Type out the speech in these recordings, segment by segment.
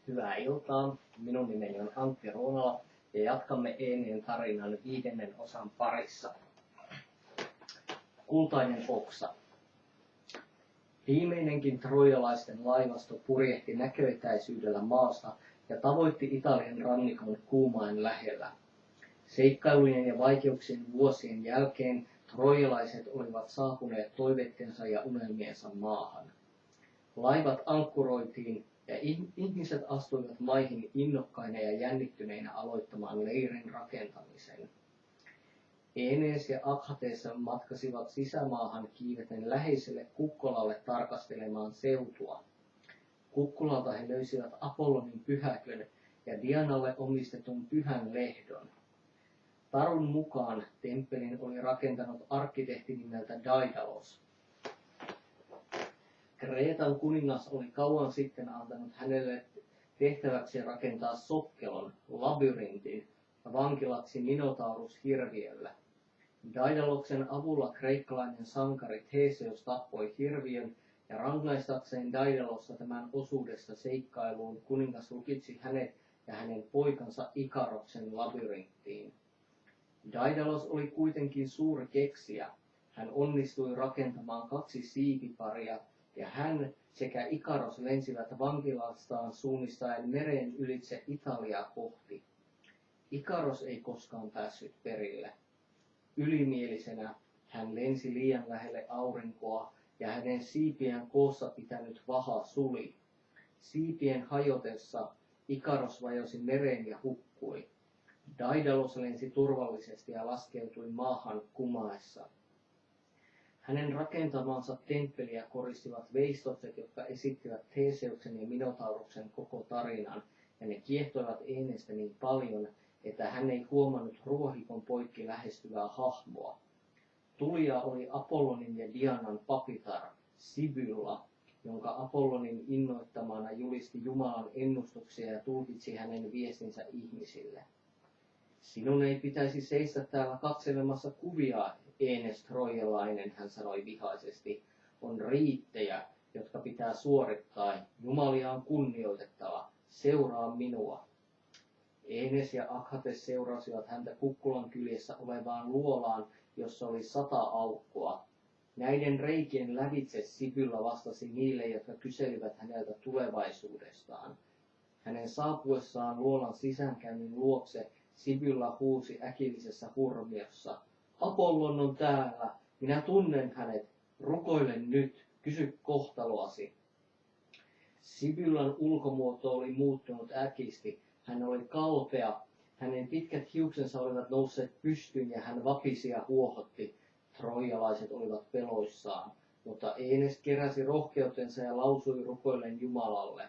Hyvää iltaa. Minun nimeni on Antti Ruunala ja jatkamme Eenien tarinan 5. osan parissa. Kultainen oksa. Viimeinenkin troijalaisten laivasto purjehti näköetäisyydellä maasta ja tavoitti Italian rannikon Kuumaen lähellä. Seikkailujen ja vaikeuksien vuosien jälkeen troijalaiset olivat saapuneet toiveittensa ja unelmiensa maahan. Laivat ankkuroitiin ja ihmiset astuivat maihin innokkaina ja jännittyneinä aloittamaan leirin rakentamisen. Enees ja Akhates matkasivat sisämaahan kiiveten läheiselle Kukkolalle tarkastelemaan seutua. Kukkulalta he löysivät Apollonin pyhäkön ja Dianalle omistetun pyhän lehdon. Tarun mukaan temppelin oli rakentanut arkkitehti nimeltä Daidalos. Kreetan kuningas oli kauan sitten antanut hänelle tehtäväksi rakentaa sokkelon, labyrintin, vankilaksi Minotaurus-hirviöllä. Daidaloksen avulla kreikkalainen sankari Theseus tappoi hirviön ja rangaistakseen Daidalossa tämän osuudesta seikkailuun kuningas lukitsi hänet ja hänen poikansa Ikaroksen labyrinttiin. Daidalos oli kuitenkin suuri keksijä. Hän onnistui rakentamaan 2 siipiparia ja hän sekä Ikaros lensivät vankilastaan suunnistaen meren ylitse Italiaa kohti. Ikaros ei koskaan päässyt perille. Ylimielisenä hän lensi liian lähelle aurinkoa ja hänen siipiään koossa pitänyt vaha suli. Siipien hajotessa Ikaros vajosi mereen ja hukkui. Daidalos lensi turvallisesti ja laskeutui maahan Kumaessa. Hänen rakentamansa temppeliä koristivat veistokset, jotka esittivät Theseuksen ja Minotauruksen koko tarinan, ja ne kiehtoivat Eenestä niin paljon, että hän ei huomannut ruohikon poikki lähestyvää hahmoa. Tulija oli Apollonin ja Dianan papitar, Sibylla, jonka Apollonin innoittamana julisti Jumalan ennustuksia ja tulkitsi hänen viestinsä ihmisille. Sinun ei pitäisi seistä täällä katselemassa kuvia, Eenes troijalainen, hän sanoi vihaisesti. On riittejä, jotka pitää suorittaa. Jumalia on kunnioitettava. Seuraa minua. Eenes ja Akhates seurasivat häntä Kukkulan kyljessä olevaan luolaan, jossa oli 100 aukkoa. Näiden reikien lävitse Sibylla vastasi niille, jotka kyselivät häneltä tulevaisuudestaan. Hänen saapuessaan luolan sisäänkäynnin luokse Sibylla huusi äkillisessä hurmiossa. Apollon on täällä, minä tunnen hänet, rukoile nyt, kysy kohtaloasi. Sibyllan ulkomuoto oli muuttunut äkisti, hän oli kalpea, hänen pitkät hiuksensa olivat nousseet pystyyn ja hän vapisi ja huohotti. Troijalaiset olivat peloissaan, mutta Eenes keräsi rohkeutensa ja lausui rukoillen Jumalalle.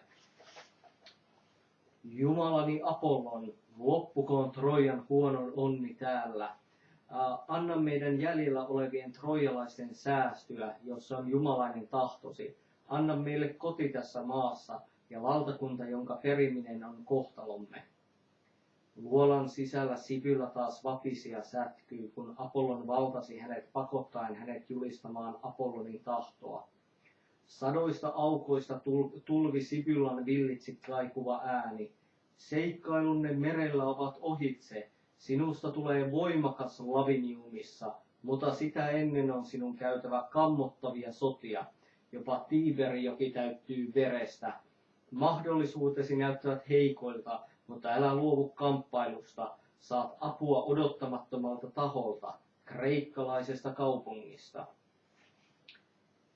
Jumalani Apollon, loppukoon Troijan huonon onni täällä. Anna meidän jäljellä olevien troijalaisten säästyä, jossa on jumalainen tahtosi. Anna meille koti tässä maassa ja valtakunta, jonka periminen on kohtalomme. Luolan sisällä Sibylla taas vapisi ja sätkyi, kun Apollon valtasi hänet pakottaen hänet julistamaan Apollonin tahtoa. Sadoista aukoista tulvi Sibyllan villitsi kaikuva ääni. Seikkailunne merellä ovat ohitse. Sinusta tulee voimakas Laviniumissa, mutta sitä ennen on sinun käytävä kammottavia sotia. Jopa Tiiberijoki täyttyy verestä. Mahdollisuutesi näyttävät heikoilta, mutta älä luovu kamppailusta. Saat apua odottamattomalta taholta, kreikkalaisesta kaupungista.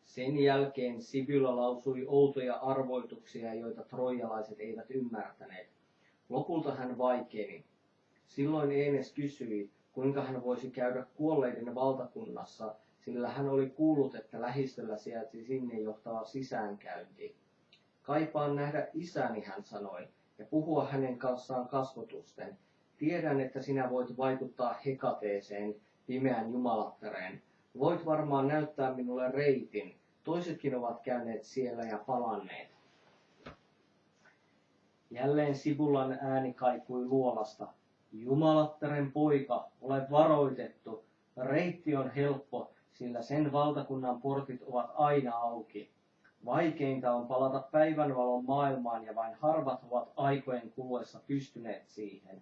Sen jälkeen Sibylla lausui outoja arvoituksia, joita troijalaiset eivät ymmärtäneet. Lopulta hän vaikeni. Silloin Eenes kysyi, kuinka hän voisi käydä kuolleiden valtakunnassa, sillä hän oli kuullut, että lähistöllä sijaitsi sinne johtava sisäänkäynti. Kaipaan nähdä isäni, hän sanoi, ja puhua hänen kanssaan kasvotusten. Tiedän, että sinä voit vaikuttaa Hekateeseen, pimeän jumalattareen. Voit varmaan näyttää minulle reitin. Toisetkin ovat käyneet siellä ja palanneet. Jälleen Sibyllan ääni kaikui luolasta. Jumalattaren poika, ole varoitettu. Reitti on helppo, sillä sen valtakunnan portit ovat aina auki. Vaikeinta on palata päivänvalon maailmaan ja vain harvat ovat aikojen kuluessa pystyneet siihen.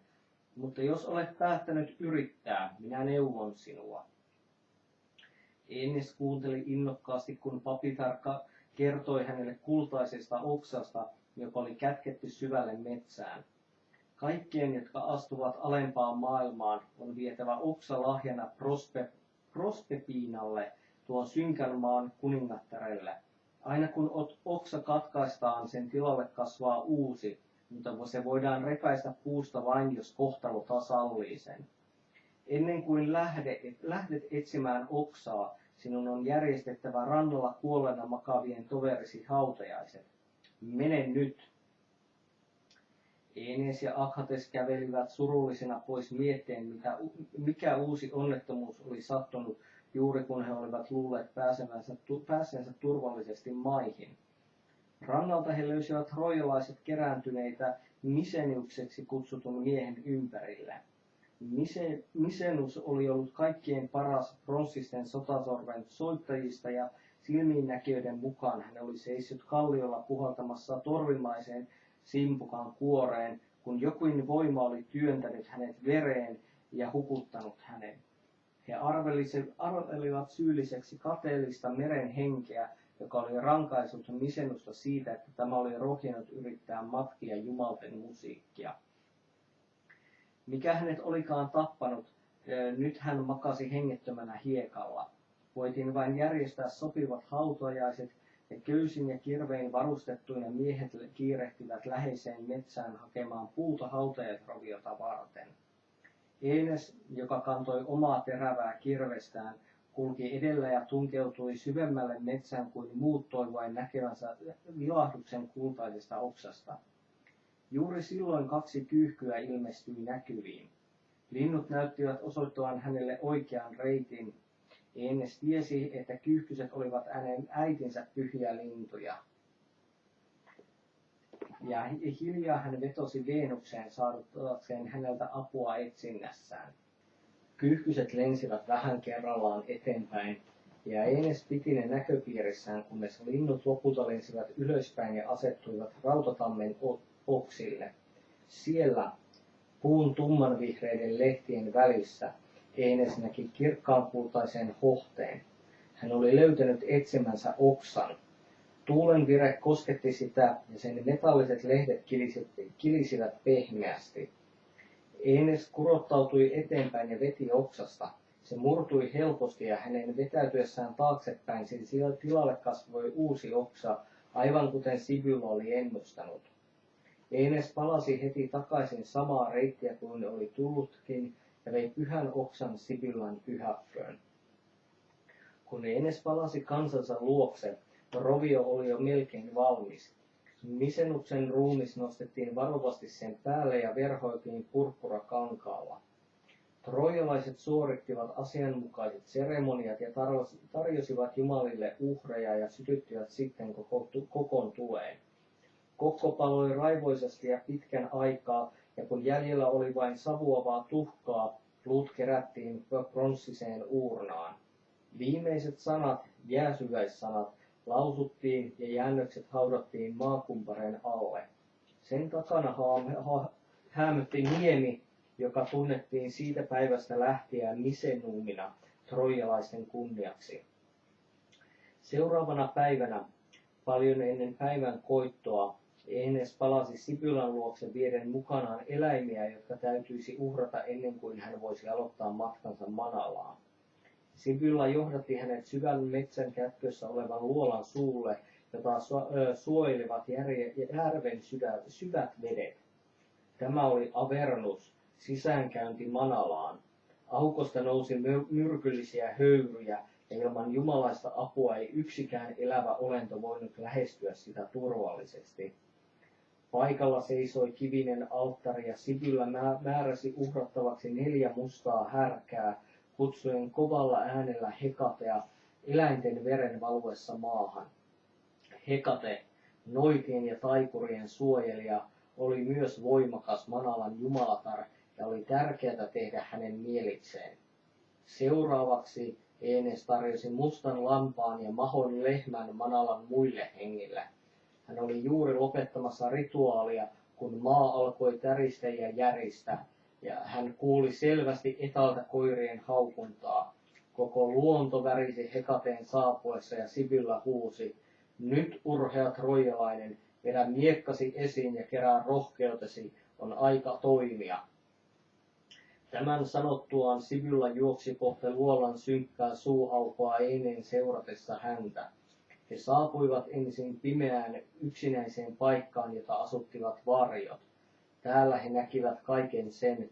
Mutta jos olet päättänyt yrittää, minä neuvon sinua. Enes kuunteli innokkaasti, kun papitarkka kertoi hänelle kultaisesta oksasta, joka oli kätketty syvälle metsään. Kaikkien, jotka astuvat alempaan maailmaan, on vietävä oksa lahjana Proserpinalle, tuon synkän maan kuningattarelle. Aina kun oksa katkaistaan, sen tilalle kasvaa uusi, mutta se voidaan repäistä puusta vain, jos kohtalo sallii sen. Ennen kuin lähdet etsimään oksaa, sinun on järjestettävä rannalla kuolleena makaavien toverisi hautajaiset. Mene nyt! Enes ja Akhates kävelivät surullisena pois mietteen, mikä uusi onnettomuus oli sattunut juuri kun he olivat luulleet pääseensä turvallisesti maihin. Rannalta he löysivät trojalaiset kerääntyneitä Miseniukseksi kutsutun miehen ympärillä. Misenus oli ollut kaikkien paras pronssisten sotasorven soittajista ja silmiinnäkijöiden mukaan hän oli seissyt kalliolla puhaltamassa torvimaiseen simpukan kuoreen, kun jokin voima oli työntänyt hänet vereen ja hukuttanut hänen. He arvelivat syylliseksi kateellista meren henkeä, joka oli rankaisut Misenusta siitä, että tämä oli rohjennut yrittää matkia jumalten musiikkia. Mikä hänet olikaan tappanut, nyt hän makasi hengettömänä hiekalla. Voitiin vain järjestää sopivat hautajaiset, ja köysin ja kirvein varustettuina miehet kiirehtivät läheiseen metsään hakemaan puuta hautajaisroviota varten. Enes, joka kantoi omaa terävää kirvestään, kulki edellä ja tunkeutui syvemmälle metsään kuin muut toivoen näkevänsä vilahduksen kultaisesta oksasta. Juuri silloin 2 kyyhkyä ilmestyi näkyviin. Linnut näyttivät osoittavan hänelle oikean reitin. Enes tiesi, että kyyhkyset olivat hänen äitinsä pyhiä lintuja. Ja hiljaa hän vetosi Veenukseen saaduttaakseen häneltä apua etsinnässään. Kyyhkyset lensivät vähän kerrallaan eteenpäin, ja Enes piti ne näköpiirissään, kunnes linnut lopulta lensivät ylöspäin ja asettuivat rautatammen oksille. Siellä, puun tummanvihreiden lehtien välissä, Enes näki kirkkaankultaisen hohteen. Hän oli löytänyt etsimänsä oksan. Tuulen vire kosketti sitä, ja sen metalliset lehdet kilisivät pehmeästi. Enes kurottautui eteenpäin ja veti oksasta. Se murtui helposti, ja hänen vetäytyessään taaksepäin sen tilalle kasvoi uusi oksa, aivan kuten Sibylla oli ennustanut. Enes palasi heti takaisin samaa reittiä kuin oli tullutkin, ja vei pyhän oksan Sibyllan pyhäkköön. Kun Enes palasi kansansa luokse, rovio oli jo melkein valmis. Misenuksen ruumis nostettiin varovasti sen päälle ja verhoiltiin purppurakankaalla. Trojalaiset suorittivat asianmukaiset seremoniat ja tarjosivat jumalille uhreja ja sytyttivät sitten kokon tuleen. Kokko paloi raivoisesti ja pitkän aikaa, ja kun jäljellä oli vain savuavaa tuhkaa, luut kerättiin pronssiseen uurnaan. Viimeiset sanat, jääsyväissanat, lausuttiin ja jäännökset haudattiin maakumpareen alle. Sen takana häämötti niemi, joka tunnettiin siitä päivästä lähtien Misenumina troijalaisten kunniaksi. Seuraavana päivänä, paljon ennen päivän koittoa, Enes palasi Sibyllan luokse vieden mukanaan eläimiä, jotka täytyisi uhrata ennen kuin hän voisi aloittaa matkansa Manalaan. Sibylla johdatti hänet syvän metsän kätkössä olevan luolan suulle, jota suojelivat järven syvät vedet. Tämä oli Avernus, sisäänkäynti Manalaan. Aukosta nousi myrkyllisiä höyryjä, ja ilman jumalaista apua ei yksikään elävä olento voinut lähestyä sitä turvallisesti. Paikalla seisoi kivinen alttari, ja Sibylla määräsi uhrattavaksi 4 mustaa härkää, kutsuen kovalla äänellä Hekatea eläinten veren valuessa maahan. Hekate, noitien ja taikurien suojelija, oli myös voimakas Manalan jumalatar ja oli tärkeää tehdä hänen mielikseen. Seuraavaksi Enes tarjosi mustan lampaan ja mahon lehmän Manalan muille hengille. Hän oli juuri lopettamassa rituaalia, kun maa alkoi täristä ja järistä, ja hän kuuli selvästi etältä koirien haukuntaa. Koko luonto värisi Hekateen saapuessa ja Sibylla huusi, nyt urhea troijalainen, vedä miekkasi esiin ja kerää rohkeutesi, on aika toimia. Tämän sanottuaan Sibylla juoksi kohti luolan synkkää suuaukoa Eineen seuratessa häntä. He saapuivat ensin pimeään yksinäiseen paikkaan, jota asuttivat varjot. Täällä he näkivät kaiken sen,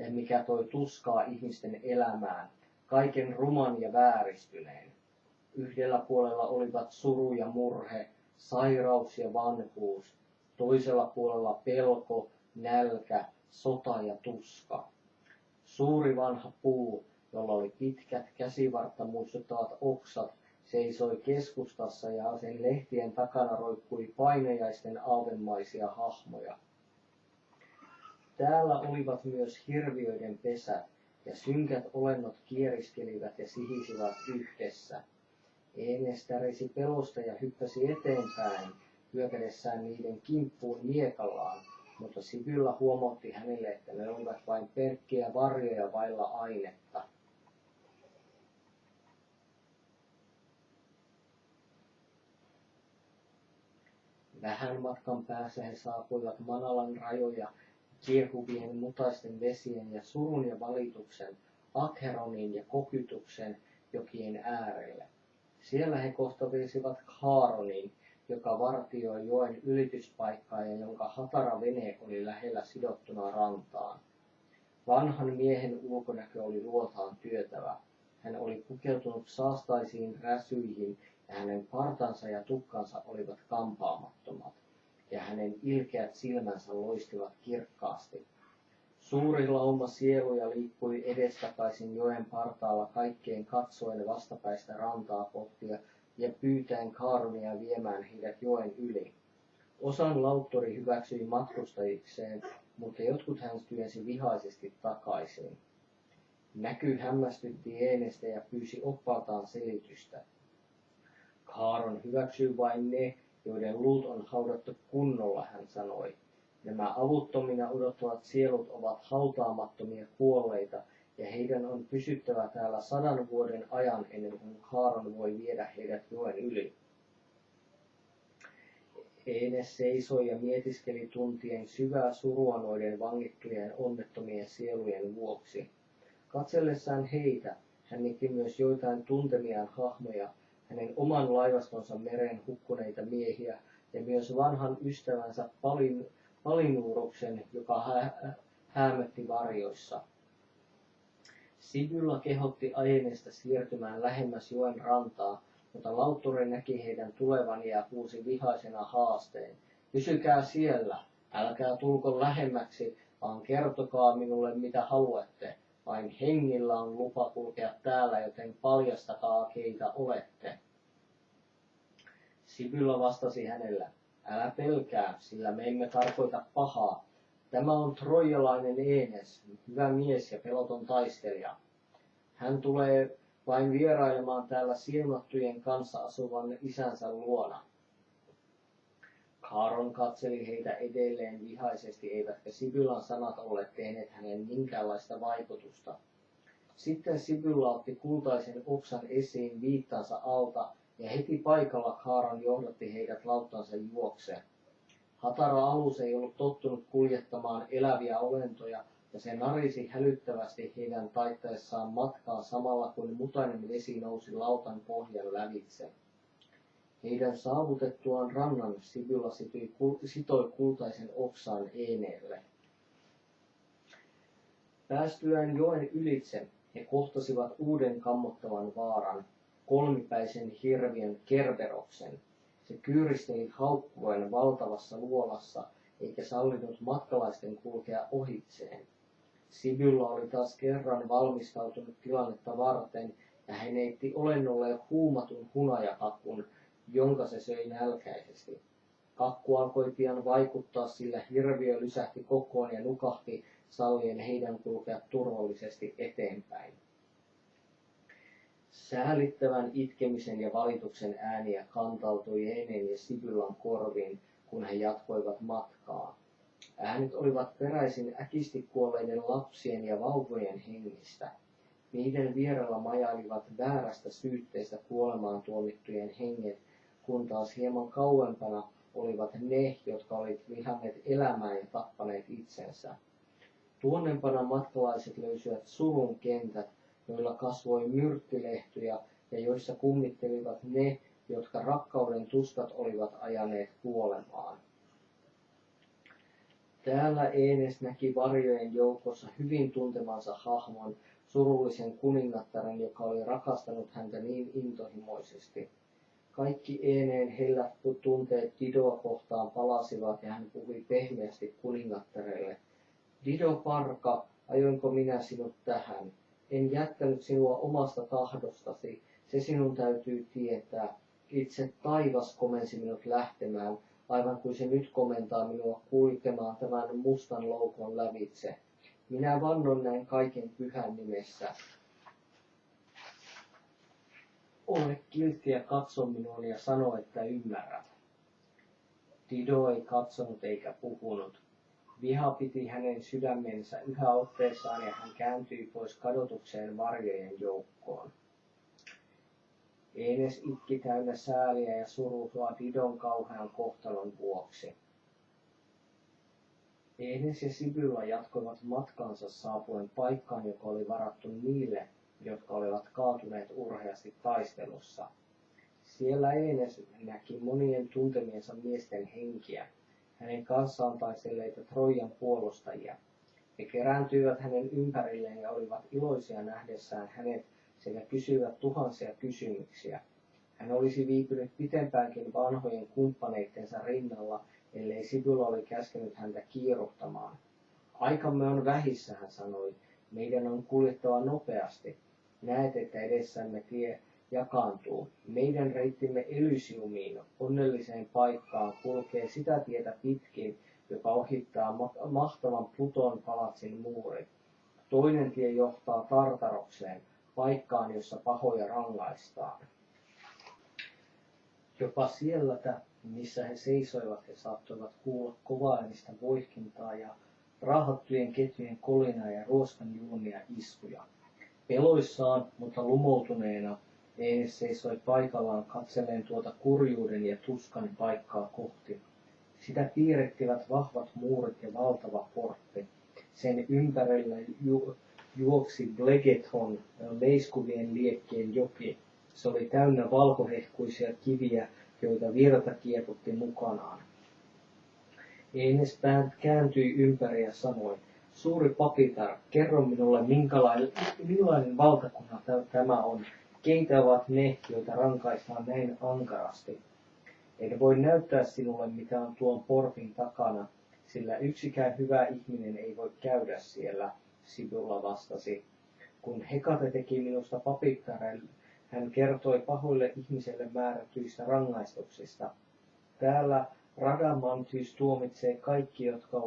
mikä toi tuskaa ihmisten elämään, kaiken ruman ja vääristyneen. Yhdellä puolella olivat suru ja murhe, sairaus ja vanhuus, toisella puolella pelko, nälkä, sota ja tuska. Suuri vanha puu, jolla oli pitkät käsivartta muistuttavat oksat, seisoi keskustassa ja sen lehtien takana roikkui painajaisten aavemaisia hahmoja. Täällä olivat myös hirviöiden pesät, ja synkät olennot kieriskelivät ja sihisivät yhdessä. Enes tärisi pelosta ja hyppäsi eteenpäin, hyökädessään niiden kimppuun miekallaan, mutta Sibylla huomautti hänelle, että ne olivat vain pelkkiä varjoja vailla ainetta. Vähän matkan päässä he saapuivat Manalan rajoja kiehuvien mutaisten vesien ja surun ja valituksen, Akheronin ja Kokytuksen jokien äärelle. Siellä he kohtasivat Chaaronin, joka vartioi joen ylityspaikkaa ja jonka hatara vene oli lähellä sidottuna rantaan. Vanhan miehen ulkonäkö oli luotaan työtävä. Hän oli pukeutunut saastaisiin räsyihin ja hänen partansa ja tukkansa olivat kampaamattomat, ja hänen ilkeät silmänsä loistivat kirkkaasti. Suuri lauma sieluja liikkui edestakaisin joen partaalla kaikkeen katsoen vastapäistä rantaa kohti ja pyytäen Chaaronia viemään heidät joen yli. Osan lauttori hyväksyi matkustajikseen, mutta jotkut hän työnsi vihaisesti takaisin. Näky hämmästytti Enestä ja pyysi oppaaltaan selitystä. Chaaron hyväksyy vain ne, joiden luut on haudattu kunnolla, hän sanoi. Nämä avuttomina odottavat sielut ovat hautaamattomia kuolleita, ja heidän on pysyttävä täällä 100 vuoden ajan ennen kuin Chaaron voi viedä heidät joen yli. Enes seisoi ja mietiskeli tuntien syvää surua noiden vangittujen onnettomien sielujen vuoksi. Katsellessaan heitä, hän näki myös joitain tuntemiaan hahmoja, hänen oman laivastonsa mereen hukkuneita miehiä ja myös vanhan ystävänsä Palinuuruksen, joka häämötti varjoissa. Sibylla kehotti Aenesta siirtymään lähemmäs joen rantaa, mutta lauttori näki heidän tulevan ja huusi vihaisena haasteen. Pysykää siellä, älkää tulko lähemmäksi, vaan kertokaa minulle mitä haluatte. Vain hengillä on lupa kulkea täällä, joten paljastakaa keitä olette. Sibylla vastasi hänellä, älä pelkää, sillä me emme tarkoita pahaa. Tämä on troijalainen Enes, hyvä mies ja peloton taistelija. Hän tulee vain vierailemaan täällä siunattujen kanssa asuvan isänsä luona. Chaaron katseli heitä edelleen vihaisesti, eivätkä Sibyllan sanat olleet tehneet hänen minkäänlaista vaikutusta. Sitten Sibylla otti kultaisen oksan esiin viittansa alta, ja heti paikalla Chaaron johdatti heidät lauttansa juokseen. Hatara alus ei ollut tottunut kuljettamaan eläviä olentoja, ja se narisi hälyttävästi heidän taittaessaan matkaa samalla kun mutainen vesi nousi lautan pohjan lävitse. Heidän saavutettuaan rannan Sibylla sitoi kultaisen oksaan Eneelle. Päästyään joen ylitse he kohtasivat uuden kammottavan vaaran, kolmipäisen hirviön Kerberoksen. Se kyyristeli haukkuen valtavassa luolassa, eikä sallinut matkalaisten kulkea ohitseen. Sibylla oli taas kerran valmistautunut tilannetta varten, ja hän heitti olennolle huumatun hunajakakun, jonka se söi nälkäisesti. Kakku alkoi pian vaikuttaa, sillä hirviö lysähti kokoon ja nukahti, sallien heidän kulkea turvallisesti eteenpäin. Säälittävän itkemisen ja valituksen ääniä kantautui Eenen ja Sibyllan korviin, kun he jatkoivat matkaa. Äänet olivat peräisin äkisti kuolleiden lapsien ja vauvojen hengistä. Niiden vierellä majailivat väärästä syytteestä kuolemaan tuomittujen henget, kun taas hieman kauempana olivat ne, jotka olivat vihanneet elämää ja tappaneet itsensä. Tuonnempana matkalaiset löysivät surun kentät, joilla kasvoi myrttylehtoja ja joissa kummittelivat ne, jotka rakkauden tuskat olivat ajaneet kuolemaan. Täällä Enes näki varjojen joukossa hyvin tuntemansa hahmon, surullisen kuningattaren, joka oli rakastanut häntä niin intohimoisesti. Kaikki Eneen hellät tunteet Didoa kohtaan palasivat ja hän puhui pehmeästi kuningattarelle. Dido parka, ajoinko minä sinut tähän? En jättänyt sinua omasta tahdostasi, se sinun täytyy tietää. Itse taivas komensi minut lähtemään, aivan kuin se nyt komentaa minua kulkemaan tämän mustan loukon lävitse. Minä vannon näin kaiken pyhän nimessä. Ole kiltti ja katso minuun ja sano, että ymmärrät. Dido ei katsonut eikä puhunut. Viha piti hänen sydämensä yhä otteessaan ja hän kääntyi pois kadotukseen varjojen joukkoon. Enes itki täynnä sääliä ja surua Didon kauhean kohtalon vuoksi. Enes ja Sibylla jatkoivat matkansa saapuen paikkaan, joka oli varattu niille, jotka olivat kaatuneet urheasti taistelussa. Siellä Enes näki monien tuntemiensa miesten henkiä, hänen kanssaan taistelleita Troijan puolustajia. He kerääntyivät hänen ympärilleen ja olivat iloisia nähdessään hänet sekä kysyivät tuhansia kysymyksiä. Hän olisi viipynyt pitempäänkin vanhojen kumppaneittensa rinnalla, ellei Sibylla oli käskenyt häntä kiiruhtamaan. Aikamme on vähissä, hän sanoi. Meidän on kuljettava nopeasti. Näet, että edessämme tie jakaantuu. Meidän reittimme Elysiumiin, onnelliseen paikkaan, kulkee sitä tietä pitkin, joka ohittaa mahtavan Pluton palatsin muurit. Toinen tie johtaa Tartarokseen, paikkaan, jossa pahoja rangaistaan. Jopa siellä, missä he seisoivat, he saattoivat kuulla kovaäänistä voihkintaa ja raahattujen ketjujen kolinaa ja ruoskan julmia iskuja. Peloissaan, mutta lumoutuneena, Enes seisoi paikallaan katsellen tuota kurjuuden ja tuskan paikkaa kohti. Sitä piirrettivät vahvat muurit ja valtava portti. Sen ympärillä juoksi Blegethon, leiskuvien liekkien joki. Se oli täynnä valkohehkuisia kiviä, joita virta kieputti mukanaan. Enes kääntyi ympäri ja sanoi, suuri papitar, kerro minulle, millainen valtakunta tämä on. Keitä ovat ne, joita rankaistaan näin ankarasti? En voi näyttää sinulle, mitä on tuon portin takana, sillä yksikään hyvä ihminen ei voi käydä siellä, Sibylla vastasi. Kun Hekate teki minusta papittaren, hän kertoi pahoille ihmisille määrätyistä rangaistuksista. Täällä Radamantys tuomitsee kaikki, jotka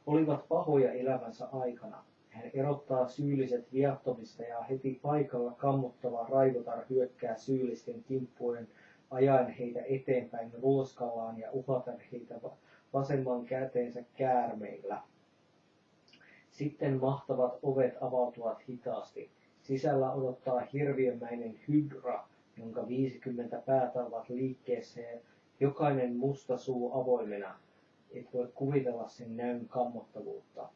olivat pahoja elämänsä aikana. Hän erottaa syylliset viattomista ja heti paikalla kammottava raivotar hyökkää syyllisten kimppujen ajaen heitä eteenpäin ruoskallaan ja uhaten heitä vasemman käteensä käärmeillä. Sitten mahtavat ovet avautuvat hitaasti. Sisällä odottaa hirviömäinen hydra, jonka 50 päätä ovat liikkeessä ja jokainen musta suu avoimena. Et voi kuvitella sen näyn kammottavuutta.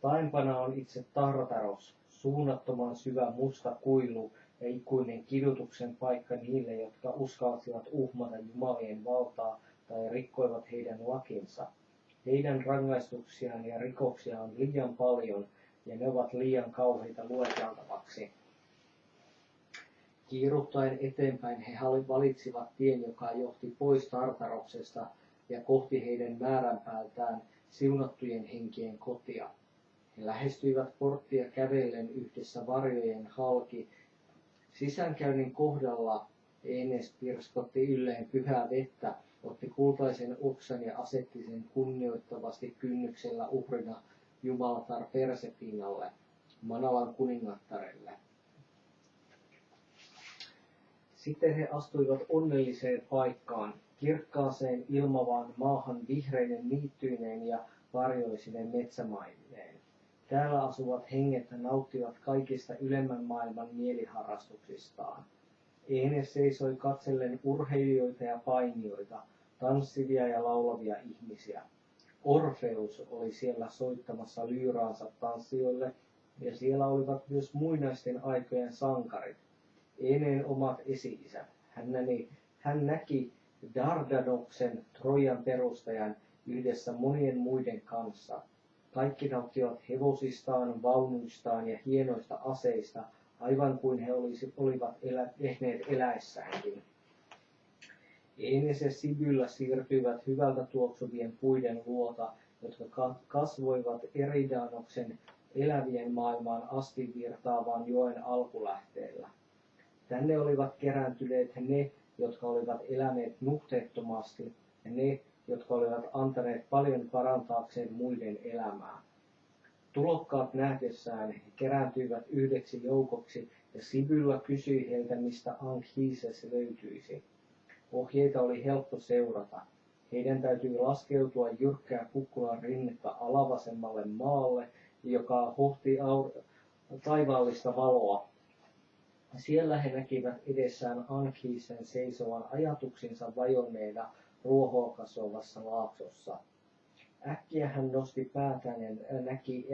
Taimpana on itse Tartaros, suunnattoman syvä musta kuilu ja ikuinen kidutuksen paikka niille, jotka uskalsivat uhmata jumalien valtaa tai rikkoivat heidän lakinsa. Heidän rangaistuksiaan ja rikoksiaan on liian paljon ja ne ovat liian kauheita lueteltavaksi. Kiiruhtaen eteenpäin he valitsivat tien, joka johti pois Tartaroksesta ja kohti heidän määränpäältään siunattujen henkien kotia. He lähestyivät porttia kävellen yhdessä varjojen halki. Sisäänkäynnin kohdalla Enes pirskotti ylleen pyhää vettä, otti kultaisen oksan ja asetti sen kunnioittavasti kynnyksellä uhrina jumalatar Persefinalle, Manalan kuningattarelle. Sitten he astuivat onnelliseen paikkaan, kirkkaaseen ilmavaan maahan vihreinen niittyineen ja varjoisinen metsämaineen. Täällä asuvat henget nauttivat kaikista ylemmän maailman mieliharrastuksistaan. Enes seisoi katsellen urheilijoita ja painijoita, tanssivia ja laulavia ihmisiä. Orfeus oli siellä soittamassa lyyraansa tanssijoille, ja siellä olivat myös muinaisten aikojen sankarit, Eneen omat esi-isät. Hän näki Dardanoksen, Trojan perustajan, yhdessä monien muiden kanssa. Kaikki nauttivat hevosistaan, vaunuistaan ja hienoista aseista, aivan kuin he olivat ehneet eläessäänkin. Enes ja Sibylla siirtyivät hyvältä tuoksuvien puiden luota, jotka kasvoivat Eridanoksen elävien maailmaan asti virtaavaan joen alkulähteellä. Tänne olivat kerääntyneet ne, jotka olivat eläneet nuhteettomasti, ja ne, jotka olivat antaneet paljon parantaakseen muiden elämää. Tulokkaat nähdessään he kerääntyivät yhdeksi joukoksi, ja Sibylla kysyi heiltä, mistä Anchises löytyisi. Ohjeita oli helppo seurata. Heidän täytyi laskeutua jyrkkää kukkulan rinnettä alavasemmalle maalle, joka hohti taivaallista valoa. Siellä he näkivät edessään Anchisen seisovan ajatuksinsa vajonneena ruohoa kasvavassa laaksossa. Äkkiä hän nosti päätään ja näki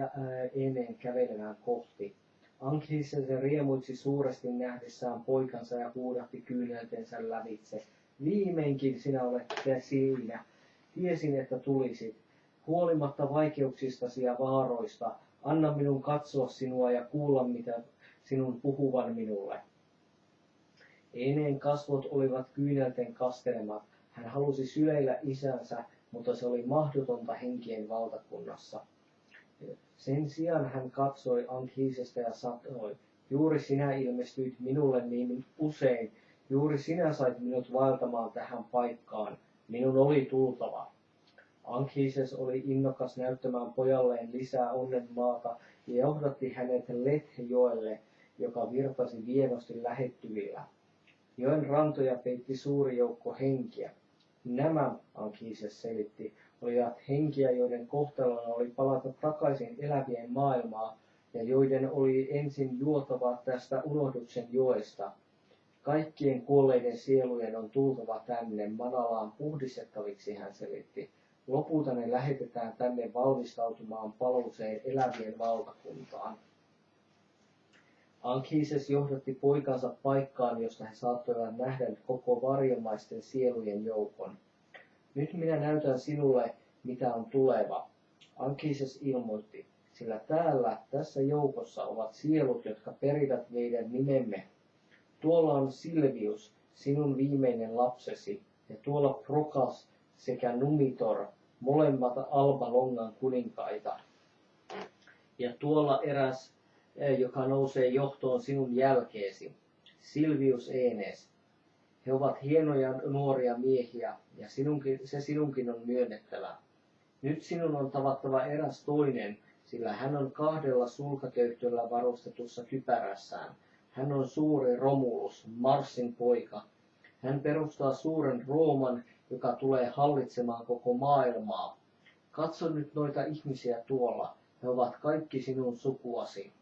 Eneen kävelevän kohti. Anchises riemuitsi suuresti nähdessään poikansa ja huudahti kyyneltensä lävitse. Viimeinkin sinä olet siinä. Tiesin, että tulisit. Huolimatta vaikeuksistasi ja vaaroista, anna minun katsoa sinua ja kuulla, mitä sinun puhuvan minulle. Eneen kasvot olivat kyynelten kastelemat. Hän halusi syleillä isänsä, mutta se oli mahdotonta henkien valtakunnassa. Sen sijaan hän katsoi Anchisesta ja sanoi, juuri sinä ilmestyit minulle niin usein, juuri sinä sait minut vaeltamaan tähän paikkaan, minun oli tultava. Anchises oli innokas näyttämään pojalleen lisää onnenmaata ja johdatti hänet Leth-joelle, joka virtasi vienosti lähettyvillä. Joen rantoja peitti suuri joukko henkiä. Nämä, Anchises selitti, olivat henkiä, joiden kohtalona oli palata takaisin elävien maailmaa ja joiden oli ensin juotava tästä unohduksen joesta. Kaikkien kuolleiden sielujen on tultava tänne manalaan puhdistettaviksi, hän selitti. Lopulta ne lähetetään tänne valmistautumaan paluuseen elävien valtakuntaan. Anchises johdatti poikansa paikkaan, josta he saattoivat nähdä koko varjomaisten sielujen joukon. Nyt minä näytän sinulle, mitä on tuleva, Anchises ilmoitti, sillä tässä joukossa ovat sielut, jotka perivät meidän nimemme. Tuolla on Silvius, sinun viimeinen lapsesi, ja tuolla Prokas sekä Numitor, molemmat Alba Longan kuninkaita. Ja tuolla eräs, joka nousee johtoon sinun jälkeesi, Silvius Enes. He ovat hienoja nuoria miehiä, ja sinunkin on myönnettävä. Nyt sinun on tavattava eräs toinen, sillä hän on 2 sulkaköyhtöllä varustetussa kypärässään. Hän on suuri Romulus, Marsin poika. Hän perustaa suuren Rooman, joka tulee hallitsemaan koko maailmaa. Katso nyt noita ihmisiä tuolla, he ovat kaikki sinun sukuasi.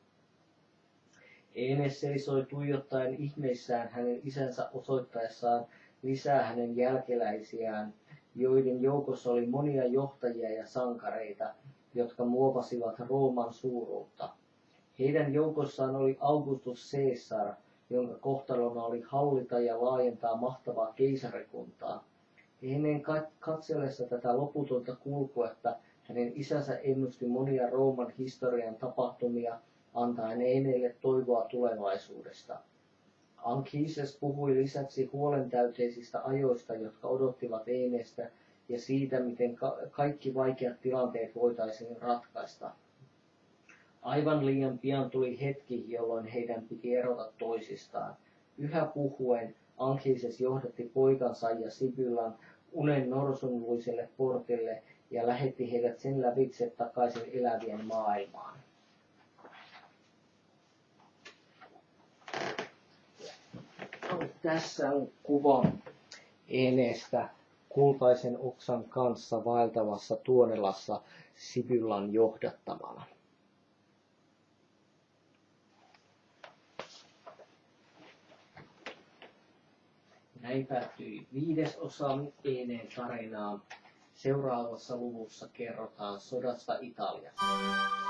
Enes seisoi tuijottaen ihmeissään hänen isänsä osoittaessaan lisää hänen jälkeläisiään, joiden joukossa oli monia johtajia ja sankareita, jotka muovasivat Rooman suuruutta. Heidän joukossaan oli Augustus Caesar, jonka kohtalona oli hallita ja laajentaa mahtavaa keisarikuntaa. Ennen katsellessa tätä loputonta kulkuetta hänen isänsä ennusti monia Rooman historian tapahtumia, antaen Eneelle toivoa tulevaisuudesta. Anchises puhui lisäksi huolentäyteisistä ajoista, jotka odottivat Enestä, ja siitä, miten kaikki vaikeat tilanteet voitaisiin ratkaista. Aivan liian pian tuli hetki, jolloin heidän piti erota toisistaan. Yhä puhuen Anchises johdatti poikansa ja Sibyllan unen norsunluiselle portille ja lähetti heidät sen lävitse takaisin elävien maailmaan. Tässä on kuva Eneestä kultaisen oksan kanssa vaeltavassa Tuonelassa Sibyllan johdattamana. Näin päättyi 5. osa Eneen tarinaa. Seuraavassa luvussa kerrotaan sodasta Italiassa.